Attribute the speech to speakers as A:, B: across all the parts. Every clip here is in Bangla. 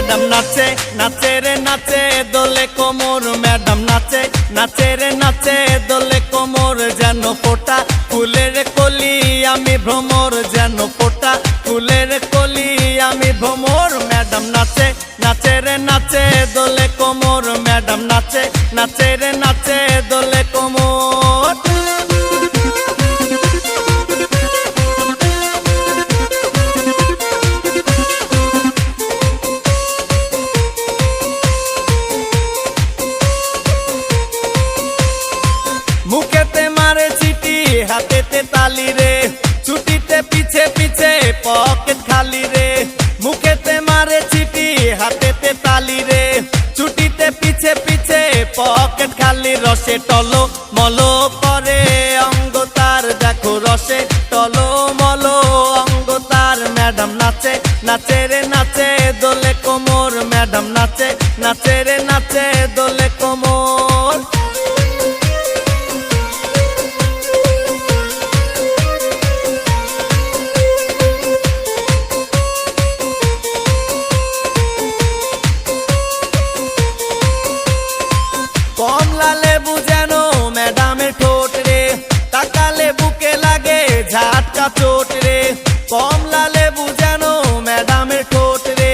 A: ম্যাডাম নাচে নাচে রে নাচে দোলে কোমর ম্যাডাম নাচে নাচে রে নাচে দোলে কোমর যেন ফোটা ফুলের কলি আমি ভ্রমর যেন ফোটা ফুলের কলি আমি ভ্রমর ম্যাডাম নাচে নাচে রে নাচে দোলে কোমর ম্যাডাম নাচে নাচে রে নাচে দোলে কোমর মুখেতে মারে চিঠি হাতেতে তালি রে ছুটিতে পিছে পিছে পকেট খালি রে মুখেতে মারে চিঠি হাতেতে তালি রে ছুটিতে পিছে পিছে পকেট খালি রসে টলো মলো করে অঙ্গ তার দেখো রসে টলো মলো অঙ্গ তার ম্যাডাম নাচে নাচে রে নাচে দোলে কোমর ম্যাডাম নাচে নাচে রে নাচে দোলে কোমর কমলা লেবু যেন ম্যাডামের ঠোঁট রে তাকালে বুকে লাগে ঝাটকা চোট রে কমলা লেবু যেন ম্যাডামের ঠোঁট রে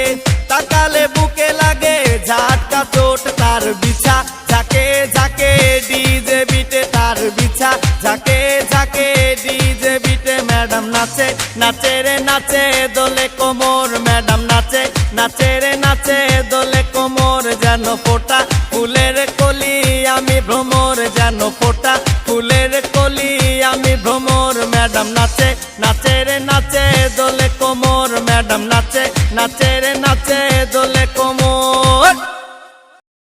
A: তাকালে বুকে লাগে ঝাটকা চোট তার বিছা ঝাঁকে ঝাঁকে ডিজে বিটে তার বিছা ঝাঁকে ঝাঁকে ডিজে বিটে ম্যাডাম নাচে নাচে রে নাচে দোলে কোমর ম্যাডাম নাচে নাচে রে নাচে দোলে কোমর যেন ফোটা ফুলের কলি আমি ভ্রমর যেন ফোটা ফুলের কলি আমি ভ্রমর ম্যাডাম নাচে নাচে রে নাচে দোলে কোমর ম্যাডাম নাচে নাচে রে নাচে দোলে কোমর